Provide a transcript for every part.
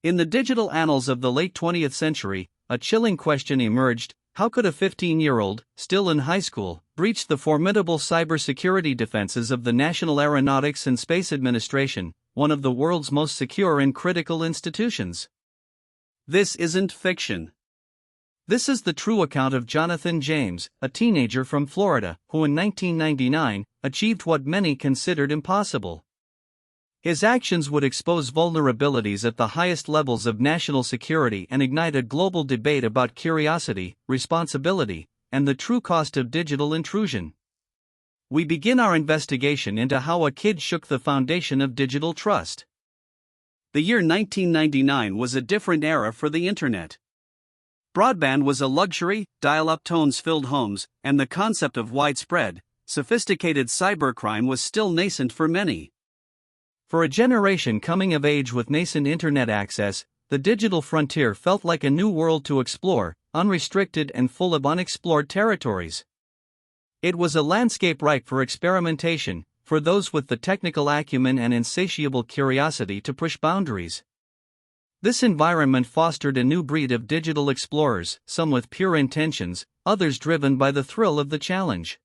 In the digital annals of the late 20th century, a chilling question emerged: how could a 15-year-old, still in high school, breach the formidable cybersecurity defenses of the National Aeronautics and Space Administration, one of the world's most secure and critical institutions? This isn't fiction. This is the true account of Jonathan James, a teenager from Florida, who in 1999 achieved what many considered impossible. His actions would expose vulnerabilities at the highest levels of national security and ignite a global debate about curiosity, responsibility, and the true cost of digital intrusion. We begin our investigation into how a kid shook the foundation of digital trust. The year 1999 was a different era for the internet. Broadband was a luxury, dial-up tones-filled homes, and the concept of widespread, sophisticated cybercrime was still nascent for many. For a generation coming of age with nascent internet access, the digital frontier felt like a new world to explore, unrestricted and full of unexplored territories. It was a landscape ripe for experimentation, for those with the technical acumen and insatiable curiosity to push boundaries. This environment fostered a new breed of digital explorers, some with pure intentions, others driven by the thrill of the challenge.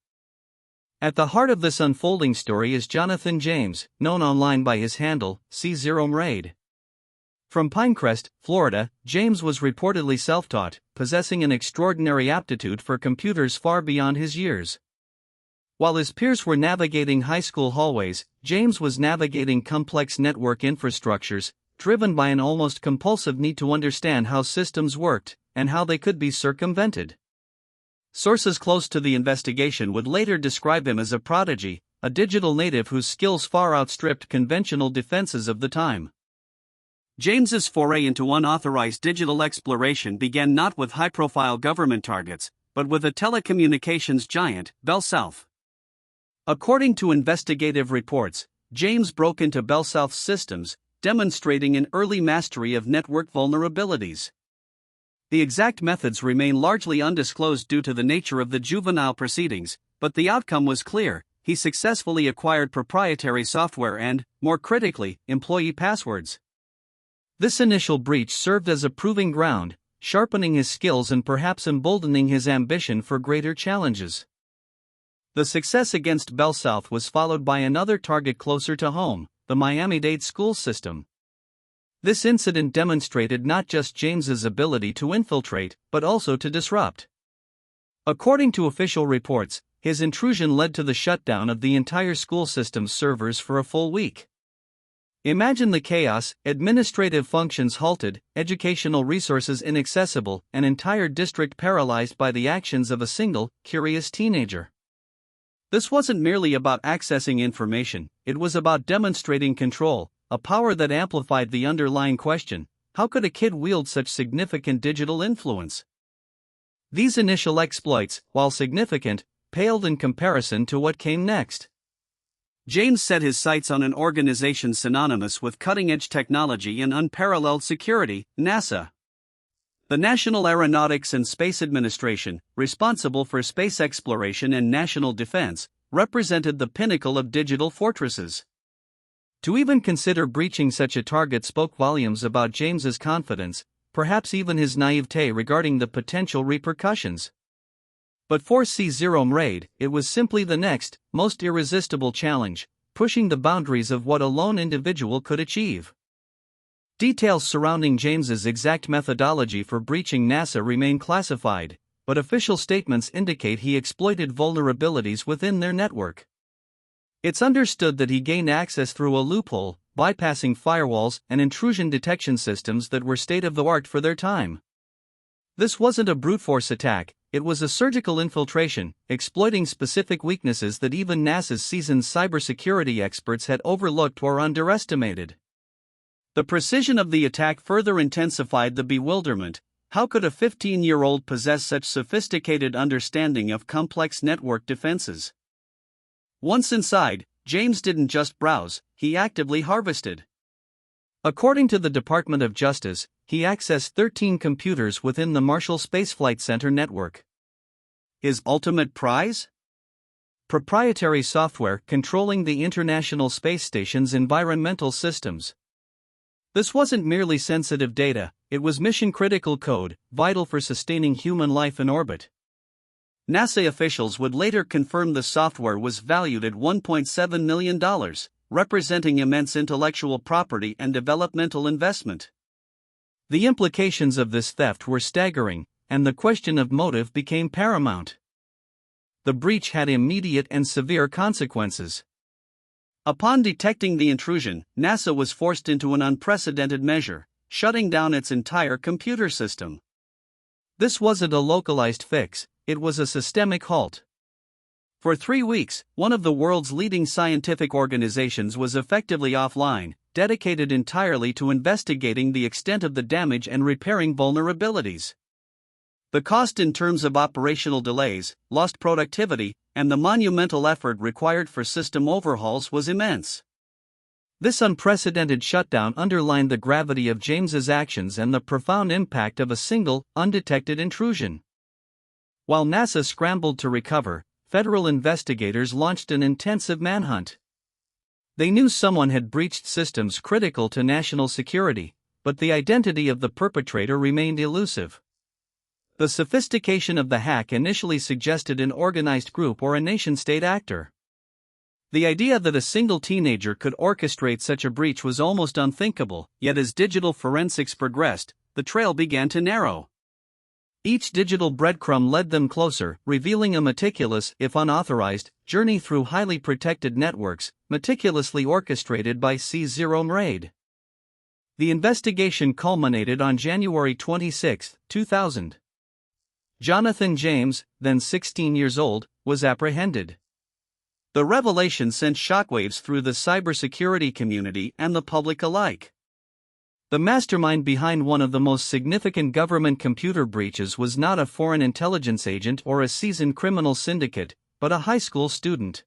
At the heart of this unfolding story is Jonathan James, known online by his handle, C0mraid. From Pinecrest, Florida, James was reportedly self-taught, possessing an extraordinary aptitude for computers far beyond his years. While his peers were navigating high school hallways, James was navigating complex network infrastructures, driven by an almost compulsive need to understand how systems worked, and how they could be circumvented. Sources close to the investigation would later describe him as a prodigy, a digital native whose skills far outstripped conventional defenses of the time. James's foray into unauthorized digital exploration began not with high-profile government targets, but with a telecommunications giant, BellSouth. According to investigative reports, James broke into BellSouth's systems, demonstrating an early mastery of network vulnerabilities. The exact methods remain largely undisclosed due to the nature of the juvenile proceedings, but the outcome was clear: he successfully acquired proprietary software and, more critically, employee passwords. This initial breach served as a proving ground, sharpening his skills and perhaps emboldening his ambition for greater challenges. The success against BellSouth was followed by another target closer to home, the Miami-Dade school system. This incident demonstrated not just James's ability to infiltrate, but also to disrupt. According to official reports, his intrusion led to the shutdown of the entire school system's servers for a full week. Imagine the chaos: administrative functions halted, educational resources inaccessible, an entire district paralyzed by the actions of a single, curious teenager. This wasn't merely about accessing information, it was about demonstrating control, a power that amplified the underlying question: how could a kid wield such significant digital influence? These initial exploits, while significant, paled in comparison to what came next. James set his sights on an organization synonymous with cutting-edge technology and unparalleled security, NASA. The National Aeronautics and Space Administration, responsible for space exploration and national defense, represented the pinnacle of digital fortresses. To even consider breaching such a target spoke volumes about James's confidence, perhaps even his naivete regarding the potential repercussions. But for C0mraid, it was simply the next, most irresistible challenge, pushing the boundaries of what a lone individual could achieve. Details surrounding James's exact methodology for breaching NASA remain classified, but official statements indicate he exploited vulnerabilities within their network. It's understood that he gained access through a loophole, bypassing firewalls and intrusion detection systems that were state-of-the-art for their time. This wasn't a brute force attack, it was a surgical infiltration, exploiting specific weaknesses that even NASA's seasoned cybersecurity experts had overlooked or underestimated. The precision of the attack further intensified the bewilderment. How could a 15-year-old possess such sophisticated understanding of complex network defenses? Once inside, James didn't just browse, he actively harvested. According to the Department of Justice, he accessed 13 computers within the Marshall Space Flight Center network. His ultimate prize? Proprietary software controlling the International Space Station's environmental systems. This wasn't merely sensitive data, it was mission-critical code, vital for sustaining human life in orbit. NASA officials would later confirm the software was valued at $1.7 million, representing immense intellectual property and developmental investment. The implications of this theft were staggering, and the question of motive became paramount. The breach had immediate and severe consequences. Upon detecting the intrusion, NASA was forced into an unprecedented measure, shutting down its entire computer system. This wasn't a localized fix, it was a systemic halt. For 3 weeks, one of the world's leading scientific organizations was effectively offline, dedicated entirely to investigating the extent of the damage and repairing vulnerabilities. The cost in terms of operational delays, lost productivity, and the monumental effort required for system overhauls was immense. This unprecedented shutdown underlined the gravity of James's actions and the profound impact of a single, undetected intrusion. While NASA scrambled to recover, federal investigators launched an intensive manhunt. They knew someone had breached systems critical to national security, but the identity of the perpetrator remained elusive. The sophistication of the hack initially suggested an organized group or a nation-state actor. The idea that a single teenager could orchestrate such a breach was almost unthinkable, yet as digital forensics progressed, the trail began to narrow. Each digital breadcrumb led them closer, revealing a meticulous, if unauthorized, journey through highly protected networks, meticulously orchestrated by unravels. The investigation culminated on January 26, 2000. Jonathan James, then 16 years old, was apprehended. The revelation sent shockwaves through the cybersecurity community and the public alike. The mastermind behind one of the most significant government computer breaches was not a foreign intelligence agent or a seasoned criminal syndicate, but a high school student.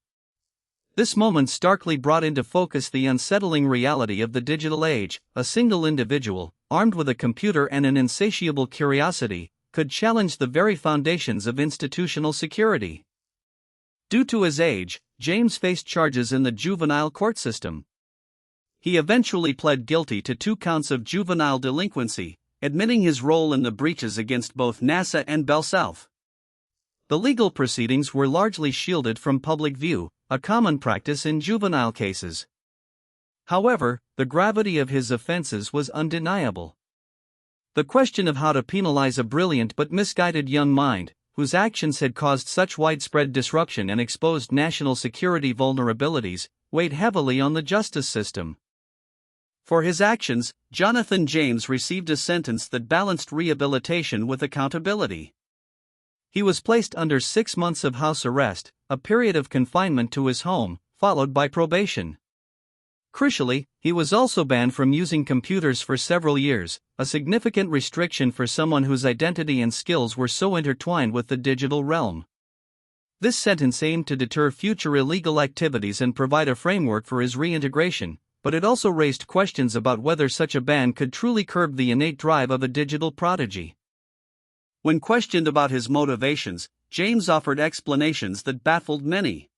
This moment starkly brought into focus the unsettling reality of the digital age. A single individual, armed with a computer and an insatiable curiosity, could challenge the very foundations of institutional security. Due to his age, James faced charges in the juvenile court system. He eventually pled guilty to 2 counts of juvenile delinquency, admitting his role in the breaches against both NASA and Bell South. The legal proceedings were largely shielded from public view, a common practice in juvenile cases. However, the gravity of his offenses was undeniable. The question of how to penalize a brilliant but misguided young mind, whose actions had caused such widespread disruption and exposed national security vulnerabilities, weighed heavily on the justice system. For his actions, Jonathan James received a sentence that balanced rehabilitation with accountability. He was placed under 6 months of house arrest, a period of confinement to his home, followed by probation. Crucially, he was also banned from using computers for several years, a significant restriction for someone whose identity and skills were so intertwined with the digital realm. This sentence aimed to deter future illegal activities and provide a framework for his reintegration, but it also raised questions about whether such a ban could truly curb the innate drive of a digital prodigy. When questioned about his motivations, James offered explanations that baffled many.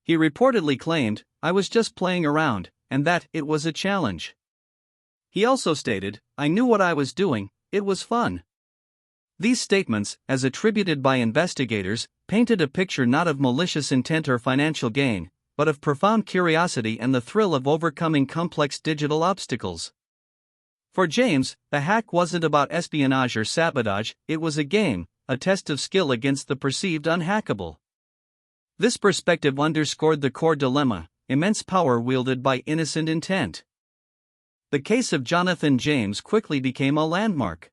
He reportedly claimed, "I was just playing around," and that it was a challenge. He also stated, "I knew what I was doing, it was fun." These statements, as attributed by investigators, painted a picture not of malicious intent or financial gain, but of profound curiosity and the thrill of overcoming complex digital obstacles. For James, the hack wasn't about espionage or sabotage, it was a game, a test of skill against the perceived unhackable. This perspective underscored the core dilemma: immense power wielded by innocent intent. The case of Jonathan James quickly became a landmark.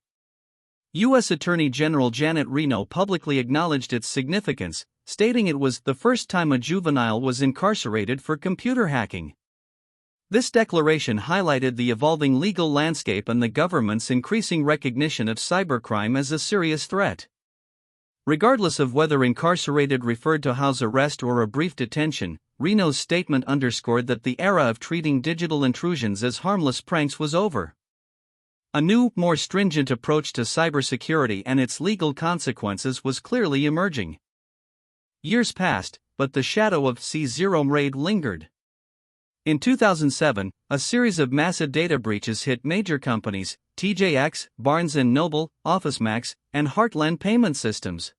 U.S. Attorney General Janet Reno publicly acknowledged its significance, stating it was the first time a juvenile was incarcerated for computer hacking. This declaration highlighted the evolving legal landscape and the government's increasing recognition of cybercrime as a serious threat. Regardless of whether incarcerated referred to house arrest or a brief detention, Reno's statement underscored that the era of treating digital intrusions as harmless pranks was over. A new, more stringent approach to cybersecurity and its legal consequences was clearly emerging. Years passed, but the shadow of C0 raid lingered. In 2007, a series of massive data breaches hit major companies, TJX, Barnes & Noble, OfficeMax, and Heartland Payment Systems.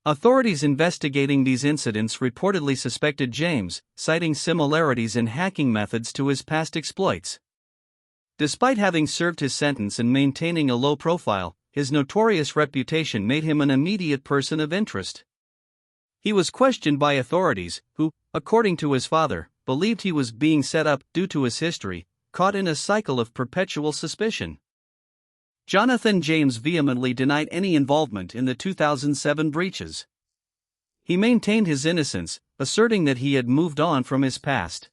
Authorities investigating these incidents reportedly suspected James, citing similarities in hacking methods to his past exploits. Despite having served his sentence and maintaining a low profile, his notorious reputation made him an immediate person of interest. He was questioned by authorities, who, according to his father, believed he was being set up due to his history, caught in a cycle of perpetual suspicion. Jonathan James vehemently denied any involvement in the 2007 breaches. He maintained his innocence, asserting that he had moved on from his past.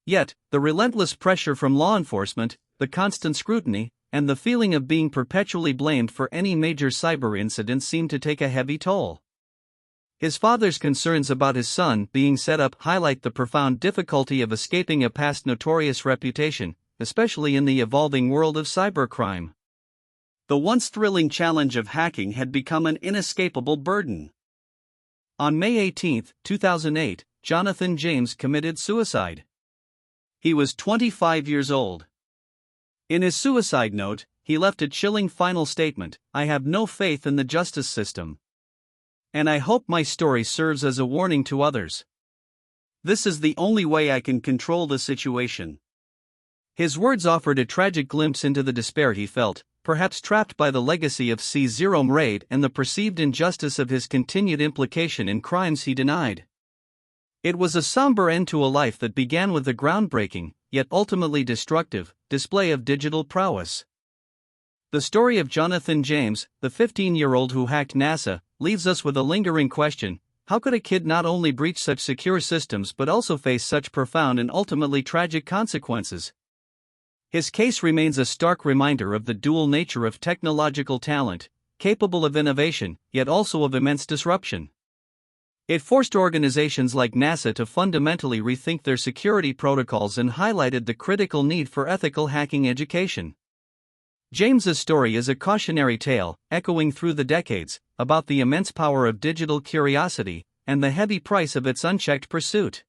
Yet, the relentless pressure from law enforcement, the constant scrutiny, and the feeling of being perpetually blamed for any major cyber incident seemed to take a heavy toll. His father's concerns about his son being set up highlight the profound difficulty of escaping a past notorious reputation, especially in the evolving world of cybercrime. The once thrilling challenge of hacking had become an inescapable burden. On May 18, 2008, Jonathan James committed suicide. He was 25 years old. In his suicide note, he left a chilling final statement: "I have no faith in the justice system. And I hope my story serves as a warning to others. This is the only way I can control the situation." His words offered a tragic glimpse into the despair he felt, perhaps trapped by the legacy of C0 raid and the perceived injustice of his continued implication in crimes he denied. It was a somber end to a life that began with the groundbreaking, yet ultimately destructive, display of digital prowess. The story of Jonathan James, the 15-year-old who hacked NASA, leaves us with a lingering question: how could a kid not only breach such secure systems but also face such profound and ultimately tragic consequences? His case remains a stark reminder of the dual nature of technological talent, capable of innovation, yet also of immense disruption. It forced organizations like NASA to fundamentally rethink their security protocols and highlighted the critical need for ethical hacking education. James's story is a cautionary tale, echoing through the decades, about the immense power of digital curiosity and the heavy price of its unchecked pursuit.